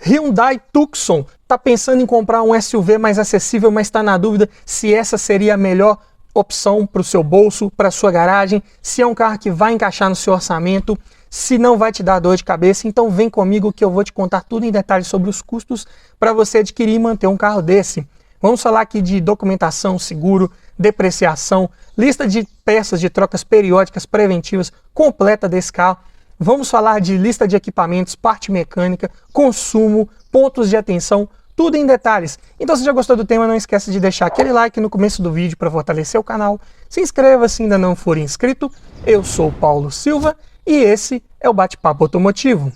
Hyundai Tucson, está pensando em comprar um SUV mais acessível, mas está na dúvida se essa seria a melhor opção para o seu bolso, para a sua garagem, se é um carro que vai encaixar no seu orçamento, se não vai te dar dor de cabeça. Então vem comigo que eu vou te contar tudo em detalhes sobre os custos para você adquirir e manter um carro desse. Vamos falar aqui de documentação, seguro, depreciação, lista de peças de trocas periódicas preventivas completa desse carro. Vamos falar de lista de equipamentos, parte mecânica, consumo, pontos de atenção, tudo em detalhes. Então se já gostou do tema, não esqueça de deixar aquele like no começo do vídeo para fortalecer o canal. Se inscreva se ainda não for inscrito. Eu sou o Paulo Silva e esse é o Bate-Papo Automotivo.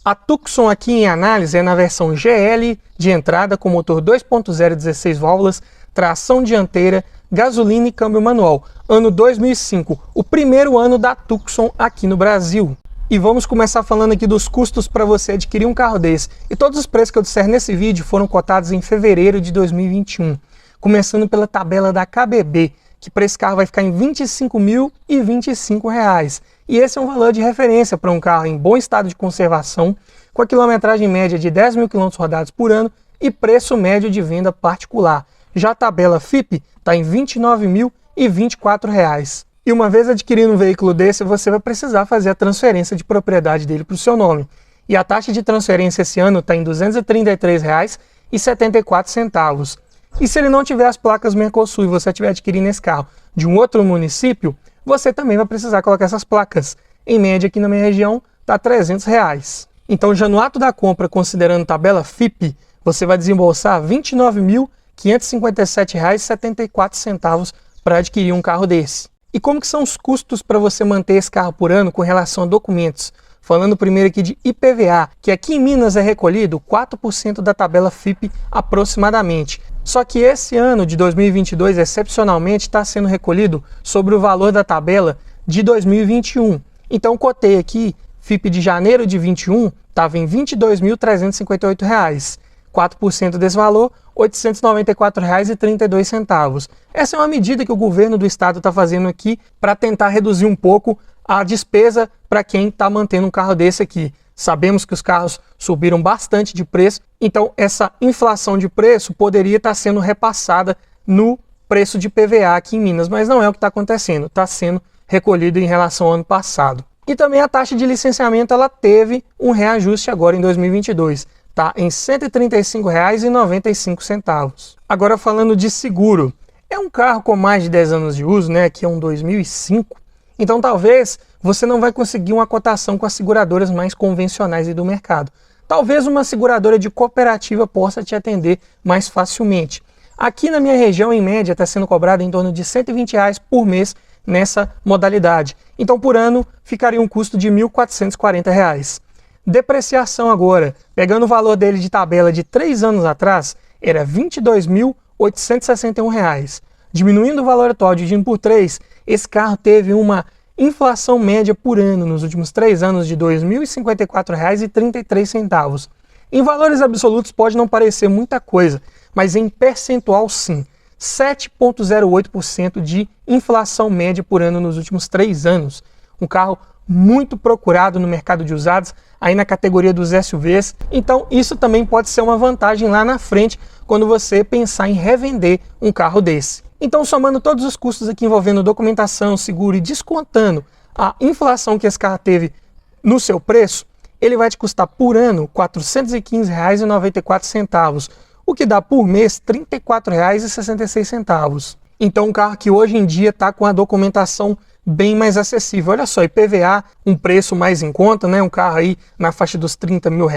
A Tucson aqui em análise é na versão GL de entrada com motor 2.0 16 válvulas, tração dianteira, gasolina e câmbio manual, ano 2005, o primeiro ano da Tucson aqui no Brasil. E vamos começar falando aqui dos custos para você adquirir um carro desse. E todos os preços que eu disser nesse vídeo foram cotados em fevereiro de 2021, começando pela tabela da KBB, que para esse carro vai ficar em R$ 25.025. E esse é um valor de referência para um carro em bom estado de conservação, com a quilometragem média de 10 mil km rodados por ano e preço médio de venda particular. Já a tabela FIPE está em R$ 29.024. E uma vez adquirindo um veículo desse, você vai precisar fazer a transferência de propriedade dele para o seu nome. E a taxa de transferência esse ano está em R$ 233,74. E se ele não tiver as placas Mercosul e você estiver adquirindo esse carro de um outro município, você também vai precisar colocar essas placas. Em média, aqui na minha região, está R$ 300. Então, já no ato da compra, considerando tabela FIPE, você vai desembolsar R$ 29.557,74 para adquirir um carro desse. E como que são os custos para você manter esse carro por ano com relação a documentos? Falando primeiro aqui de IPVA, que aqui em Minas é recolhido 4% da tabela FIPE aproximadamente. Só que esse ano de 2022, excepcionalmente, está sendo recolhido sobre o valor da tabela de 2021. Então, cotei aqui, FIPE de janeiro de 21 estava em R$ 22.358. 4% desse valor, R$ 894,32. Essa é uma medida que o governo do estado está fazendo aqui para tentar reduzir um pouco a despesa para quem está mantendo um carro desse aqui. Sabemos que os carros subiram bastante de preço, então essa inflação de preço poderia estar sendo repassada no preço de PVA aqui em Minas, mas não é o que está acontecendo, está sendo recolhido em relação ao ano passado. E também a taxa de licenciamento ela teve um reajuste agora em 2022, está em R$ 135,95. Agora falando de seguro, é um carro com mais de 10 anos de uso, né? Aqui é um 2005, então talvez você não vai conseguir uma cotação com as seguradoras mais convencionais do mercado. Talvez uma seguradora de cooperativa possa te atender mais facilmente. Aqui na minha região, em média, está sendo cobrado em torno de R$ 120 por mês nessa modalidade. Então, por ano, ficaria um custo de R$ 1.440. Depreciação agora, pegando o valor dele de tabela de 3 anos atrás, era R$ 22.861. Diminuindo o valor atual, dividindo por 3, esse carro teve uma inflação média por ano nos últimos 3 anos de R$ 2.054,33. Em valores absolutos pode não parecer muita coisa, mas em percentual sim. 7,08% de inflação média por ano nos últimos 3 anos. Um carro muito procurado no mercado de usados, aí na categoria dos SUVs. Então isso também pode ser uma vantagem lá na frente quando você pensar em revender um carro desse. Então, somando todos os custos aqui envolvendo documentação, seguro e descontando a inflação que esse carro teve no seu preço, ele vai te custar por ano R$ 415,94, o que dá por mês R$ 34,66. Então, um carro que hoje em dia está com a documentação bem mais acessível. Olha só, IPVA, um preço mais em conta, né? Um carro aí na faixa dos R$ 30 mil.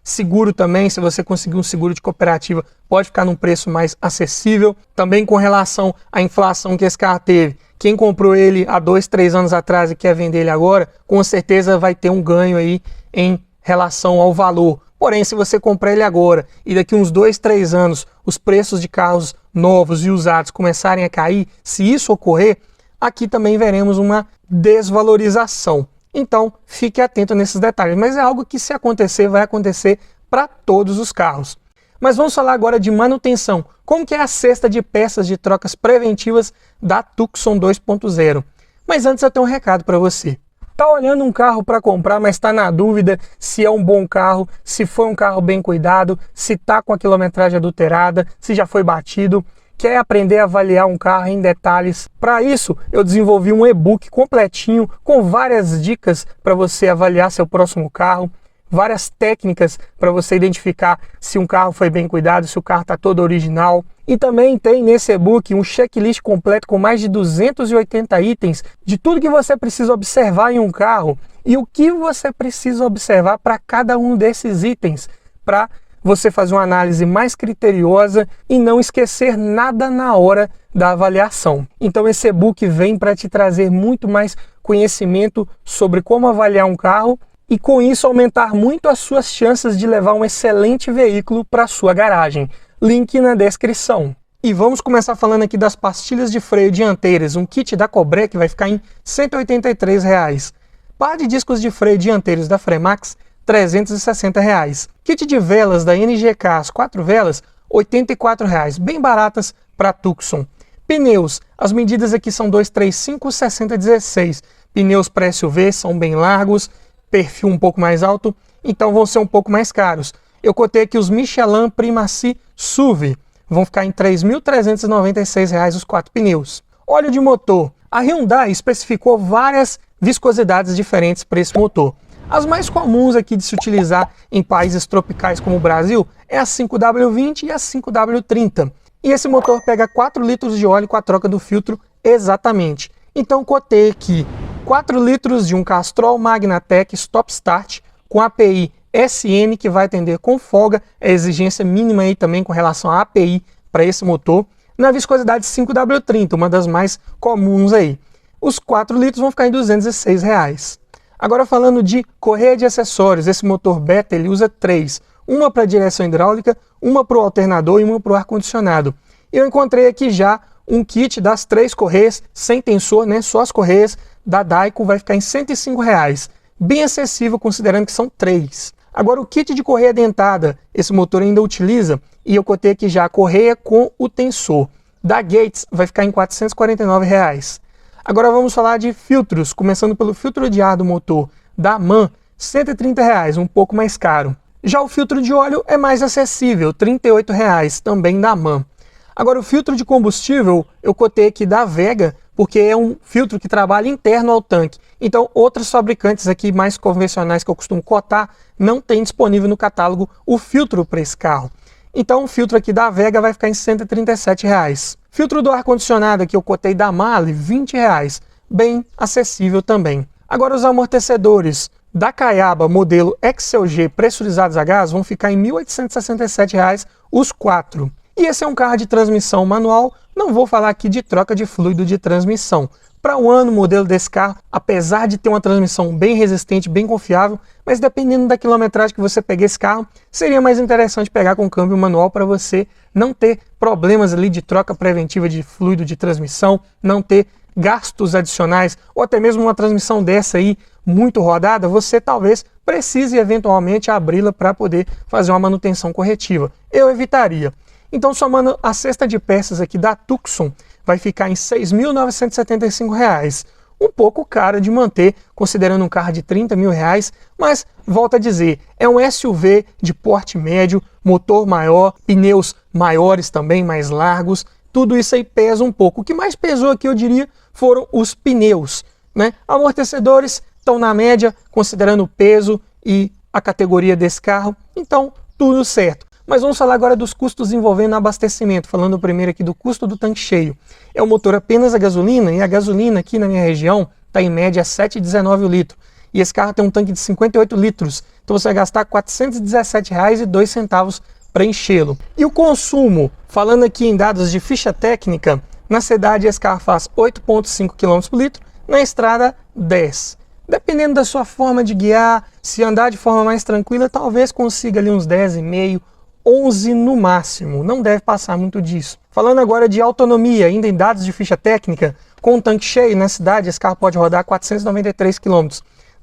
Seguro também, se você conseguir um seguro de cooperativa, pode ficar num preço mais acessível. Também com relação à inflação que esse carro teve, quem comprou ele há 2, 3 anos atrás e quer vender ele agora, com certeza vai ter um ganho aí em relação ao valor. Porém, se você comprar ele agora e daqui uns 2, 3 anos os preços de carros novos e usados começarem a cair, se isso ocorrer, aqui também veremos uma desvalorização. Então, fique atento nesses detalhes, mas é algo que se acontecer, vai acontecer para todos os carros. Mas vamos falar agora de manutenção. Como que é a cesta de peças de trocas preventivas da Tucson 2.0? Mas antes eu tenho um recado para você. Tá olhando um carro para comprar, mas está na dúvida se é um bom carro, se foi um carro bem cuidado, se tá com a quilometragem adulterada, se já foi batido, quer aprender a avaliar um carro em detalhes? Para isso, eu desenvolvi um e-book completinho com várias dicas para você avaliar seu próximo carro, várias técnicas para você identificar se um carro foi bem cuidado, se o carro está todo original. E também tem nesse e-book um checklist completo com mais de 280 itens de tudo que você precisa observar em um carro e o que você precisa observar para cada um desses itens, para você fazer uma análise mais criteriosa e não esquecer nada na hora da avaliação. Então esse e-book vem para te trazer muito mais conhecimento sobre como avaliar um carro e com isso aumentar muito as suas chances de levar um excelente veículo para a sua garagem. Link na descrição. E vamos começar falando aqui das pastilhas de freio dianteiras, um kit da Cobré que vai ficar em R$ 183. Par de discos de freio dianteiros da Fremax, R$ 360. Kit de velas da NGK, as 4 velas, R$ 84, bem baratas para Tucson. Pneus, as medidas aqui são 235 60 16. Pneus para SUV são bem largos, perfil um pouco mais alto, então vão ser um pouco mais caros. Eu cotei aqui os Michelin Primacy SUV, vão ficar em R$ 3.396 os 4 pneus. Óleo de motor, a Hyundai especificou várias viscosidades diferentes para esse motor. As mais comuns aqui de se utilizar em países tropicais como o Brasil é a 5W20 e a 5W30. E esse motor pega 4 litros de óleo com a troca do filtro exatamente. Então cotei aqui 4 litros de um Castrol Magnatec Stop Start com API SN, que vai atender com folga a exigência mínima aí também com relação à API para esse motor, na viscosidade 5W30, uma das mais comuns aí. Os 4 litros vão ficar em R$ 206. Agora falando de correia de acessórios, esse motor beta ele usa 3, uma para direção hidráulica, uma para o alternador e uma para o ar-condicionado. Eu encontrei aqui já um kit das 3 correias, sem tensor, né? Só as correias da Daico, vai ficar em R$ 105, bem acessível considerando que são 3. Agora o kit de correia dentada, esse motor ainda utiliza, e eu cotei aqui já a correia com o tensor. Da Gates vai ficar em R$ 449. Agora vamos falar de filtros, começando pelo filtro de ar do motor da MAN, R$ 130, um pouco mais caro. Já o filtro de óleo é mais acessível, R$ 38, também da MAN. Agora o filtro de combustível eu cotei aqui da Vega, porque é um filtro que trabalha interno ao tanque. Então outros fabricantes aqui mais convencionais que eu costumo cotar não tem disponível no catálogo o filtro para esse carro. Então o filtro aqui da Vega vai ficar em R$ 137. Filtro do ar-condicionado aqui eu cotei da Mali, R$ 20, bem acessível também. Agora os amortecedores da Caiaba modelo XLG pressurizados a gás vão ficar em R$ 1.867 os 4. E esse é um carro de transmissão manual, não vou falar aqui de troca de fluido de transmissão. Para o ano, o modelo desse carro, apesar de ter uma transmissão bem resistente, bem confiável, mas dependendo da quilometragem que você pegar esse carro, seria mais interessante pegar com câmbio manual para você não ter problemas ali de troca preventiva de fluido de transmissão, não ter gastos adicionais, ou até mesmo uma transmissão dessa aí muito rodada, você talvez precise eventualmente abri-la para poder fazer uma manutenção corretiva. Eu evitaria. Então, somando a cesta de peças aqui da Tucson, vai ficar em R$ 6.975. Um pouco cara de manter, considerando um carro de R$ 30 mil, mas, volto a dizer, é um SUV de porte médio, motor maior, pneus maiores também, mais largos, tudo isso aí pesa um pouco. O que mais pesou aqui, eu diria, foram os pneus, né? Amortecedores estão na média, considerando o peso e a categoria desse carro, então tudo certo. Mas vamos falar agora dos custos envolvendo abastecimento, falando primeiro aqui do custo do tanque cheio. É um motor apenas a gasolina, e a gasolina aqui na minha região está em média R$ 7,19 o litro. E esse carro tem um tanque de 58 litros, então você vai gastar R$ 417,02 para enchê-lo. E o consumo, falando aqui em dados de ficha técnica, na cidade esse carro faz 8,5 km por litro, na estrada 10. Dependendo da sua forma de guiar, se andar de forma mais tranquila, talvez consiga ali uns 10,5, 11 no máximo, não deve passar muito disso. Falando agora de autonomia, ainda em dados de ficha técnica, com o tanque cheio na cidade, esse carro pode rodar 493 km,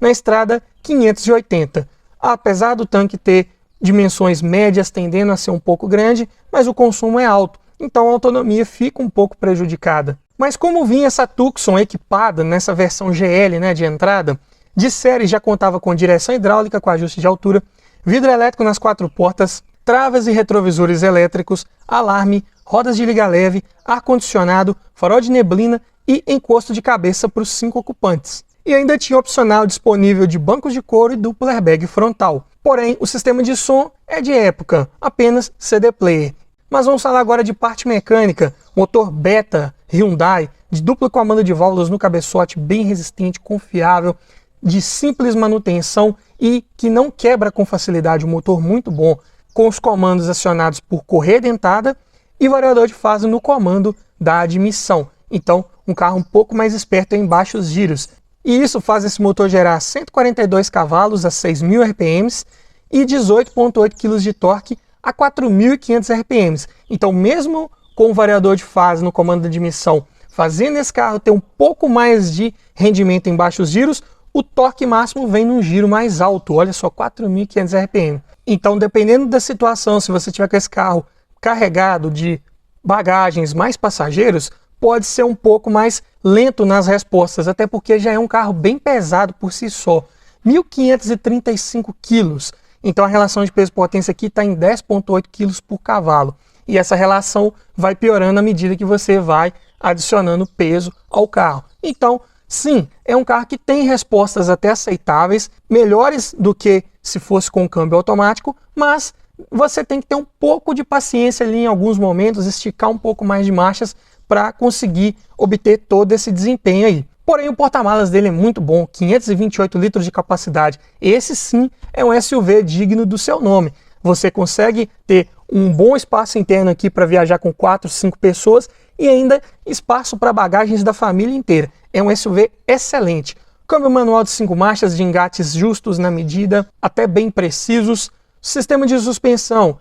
na estrada 580. Apesar do tanque ter dimensões médias, tendendo a ser um pouco grande, mas o consumo é alto, então a autonomia fica um pouco prejudicada. Mas como vinha essa Tucson equipada nessa versão GL, né, de entrada, de série já contava com direção hidráulica com ajuste de altura, vidro elétrico nas 4 portas, travas e retrovisores elétricos, alarme, rodas de liga leve, ar-condicionado, farol de neblina e encosto de cabeça para os 5 ocupantes. E ainda tinha opcional disponível de bancos de couro e duplo airbag frontal. Porém, o sistema de som é de época, apenas CD player. Mas vamos falar agora de parte mecânica. Motor Beta Hyundai, de duplo comando de válvulas no cabeçote, bem resistente, confiável, de simples manutenção e que não quebra com facilidade. Um motor muito bom, com os comandos acionados por correia dentada e variador de fase no comando da admissão. Então, um carro um pouco mais esperto em baixos giros. E isso faz esse motor gerar 142 cavalos a 6.000 RPMs e 18,8 kg de torque a 4.500 RPMs. Então, mesmo com o variador de fase no comando de admissão, fazendo esse carro ter um pouco mais de rendimento em baixos giros, o torque máximo vem num giro mais alto, olha só, 4.500 RPM. Então, dependendo da situação, se você tiver com esse carro carregado de bagagens mais passageiros, pode ser um pouco mais lento nas respostas, até porque já é um carro bem pesado por si só, 1.535 quilos. Então a relação de peso-potência aqui está em 10,8 quilos por cavalo. E essa relação vai piorando à medida que você vai adicionando peso ao carro. Então, sim, é um carro que tem respostas até aceitáveis, melhores do que se fosse com câmbio automático, mas você tem que ter um pouco de paciência ali em alguns momentos, esticar um pouco mais de marchas para conseguir obter todo esse desempenho aí. Porém, o porta-malas dele é muito bom, 528 litros de capacidade. Esse sim é um SUV digno do seu nome. Você consegue ter um bom espaço interno aqui para viajar com 4, 5 pessoas e ainda espaço para bagagens da família inteira. É um SUV excelente. Câmbio manual de 5 marchas de engates justos na medida, até bem precisos. Sistema de suspensão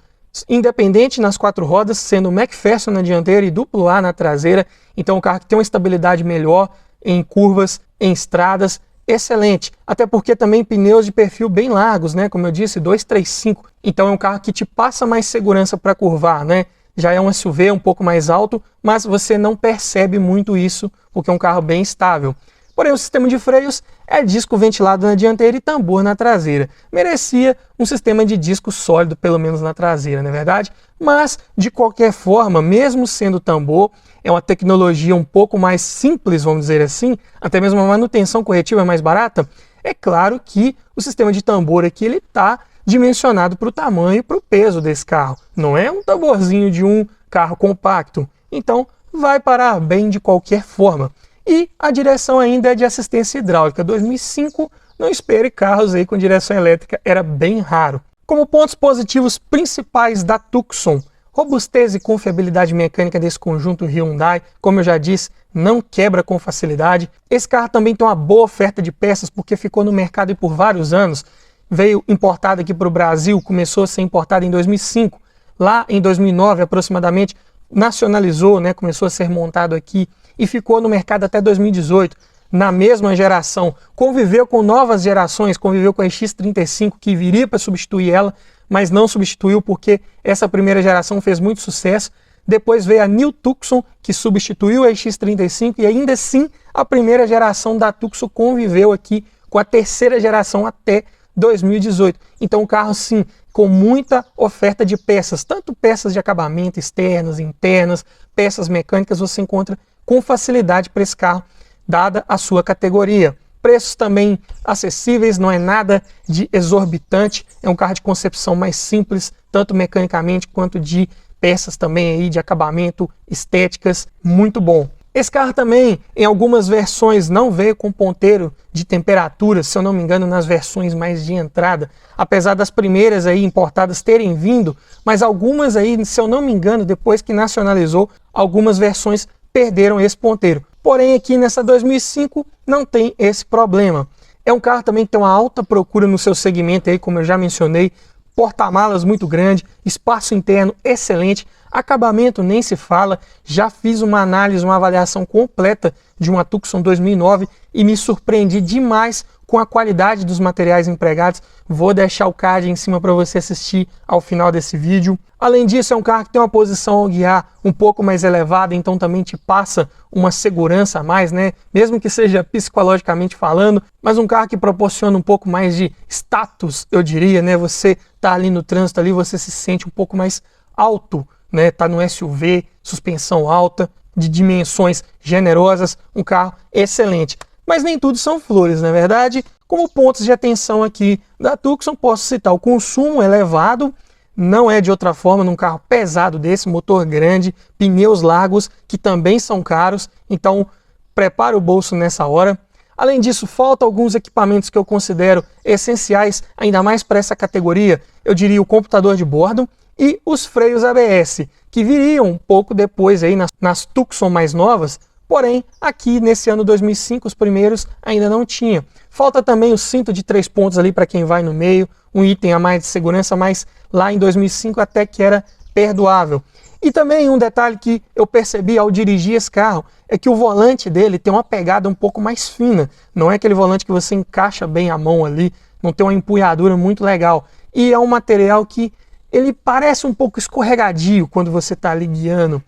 independente nas 4 rodas, sendo McPherson na dianteira e duplo A na traseira. Então o carro que tem uma estabilidade melhor em curvas, em estradas, excelente. Até porque também pneus de perfil bem largos, né? Como eu disse, 235. Então é um carro que te passa mais segurança para curvar, né? Já é um SUV um pouco mais alto, mas você não percebe muito isso, porque é um carro bem estável. Porém, o sistema de freios é disco ventilado na dianteira e tambor na traseira. Merecia um sistema de disco sólido, pelo menos na traseira, não é verdade? Mas, de qualquer forma, mesmo sendo tambor, é uma tecnologia um pouco mais simples, vamos dizer assim, até mesmo a manutenção corretiva é mais barata. É claro que o sistema de tambor aqui está dimensionado para o tamanho e para o peso desse carro. Não é um tamborzinho de um carro compacto. Então, vai parar bem de qualquer forma. E a direção ainda é de assistência hidráulica. 2005, não espere carros aí com direção elétrica, era bem raro. Como pontos positivos principais da Tucson, robustez e confiabilidade mecânica desse conjunto Hyundai, como eu já disse, não quebra com facilidade. Esse carro também tem uma boa oferta de peças, porque ficou no mercado por vários anos. Veio importado aqui para o Brasil, começou a ser importado em 2005. Lá em 2009, aproximadamente, nacionalizou, né, começou a ser montado aqui e ficou no mercado até 2018, na mesma geração. Conviveu com novas gerações, conviveu com a X35, que viria para substituir ela, mas não substituiu porque essa primeira geração fez muito sucesso. Depois veio a New Tucson, que substituiu a X35, e ainda assim a primeira geração da Tucson conviveu aqui com a terceira geração até 2018. Então o carro, sim, com muita oferta de peças, tanto peças de acabamento externas, internas, peças mecânicas, você encontra com facilidade para esse carro, dada a sua categoria. Preços também acessíveis, não é nada de exorbitante, é um carro de concepção mais simples, tanto mecanicamente quanto de peças também aí de acabamento, estéticas, muito bom. Esse carro também, em algumas versões, não veio com ponteiro de temperatura, se eu não me engano, nas versões mais de entrada, apesar das primeiras aí importadas terem vindo, mas algumas aí, se eu não me engano, depois que nacionalizou, algumas versões perderam esse ponteiro. Porém, aqui nessa 2005 não tem esse problema. É um carro também que tem uma alta procura no seu segmento aí, como eu já mencionei, porta-malas muito grande, espaço interno excelente, Acabamento nem se fala, já fiz uma análise, uma avaliação completa de uma Tucson 2009 e me surpreendi demais com a qualidade dos materiais empregados. Vou deixar o card em cima para você assistir ao final desse vídeo. Além disso, é um carro que tem uma posição ao guiar um pouco mais elevada, então também te passa uma segurança a mais, né? Mesmo que seja psicologicamente falando, mas um carro que proporciona um pouco mais de status, eu diria, né? Você tá ali no trânsito ali, você se sente um pouco mais alto, né? Tá no SUV, suspensão alta, de dimensões generosas, um carro excelente. Mas nem tudo são flores, não é verdade? Como pontos de atenção aqui da Tucson, posso citar o consumo elevado, não é de outra forma num carro pesado desse, motor grande, pneus largos, que também são caros, então prepara o bolso nessa hora. Além disso, faltam alguns equipamentos que eu considero essenciais, ainda mais para essa categoria, eu diria o computador de bordo e os freios ABS, que viriam um pouco depois aí nas Tucson mais novas, porém aqui nesse ano 2005 os primeiros ainda não tinha. Falta também o cinto de 3 pontos ali para quem vai no meio, um item a mais de segurança, mas lá em 2005 até que era perdoável. E também um detalhe que eu percebi ao dirigir esse carro é que o volante dele tem uma pegada um pouco mais fina. Não é aquele volante que você encaixa bem a mão ali, não tem uma empunhadura muito legal. E é um material que ele parece um pouco escorregadio quando você está ali guiando.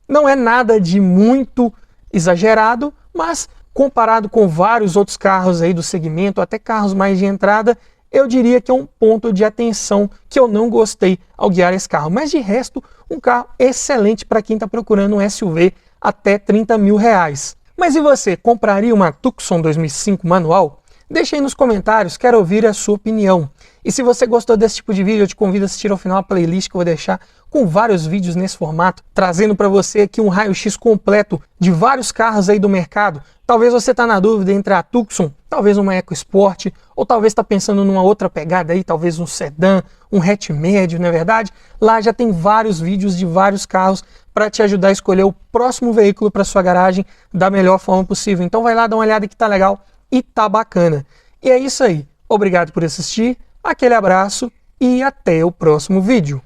Não é nada de muito exagerado, mas comparado com vários outros carros aí do segmento, até carros mais de entrada, eu diria que é um ponto de atenção que eu não gostei ao guiar esse carro. Mas de resto, um carro excelente para quem está procurando um SUV até 30 mil reais. Mas e você, compraria uma Tucson 2005 manual? Deixe aí nos comentários, quero ouvir a sua opinião. E se você gostou desse tipo de vídeo, eu te convido a assistir ao final a playlist que eu vou deixar com vários vídeos nesse formato, trazendo para você aqui um raio-x completo de vários carros aí do mercado. Talvez você está na dúvida entre a Tucson, talvez uma EcoSport, ou talvez está pensando numa outra pegada aí, talvez um sedã, um hatch médio, não é verdade? Lá já tem vários vídeos de vários carros para te ajudar a escolher o próximo veículo para sua garagem da melhor forma possível. Então vai lá, dá uma olhada que tá legal e tá bacana. E é isso aí. Obrigado por assistir, aquele abraço e até o próximo vídeo.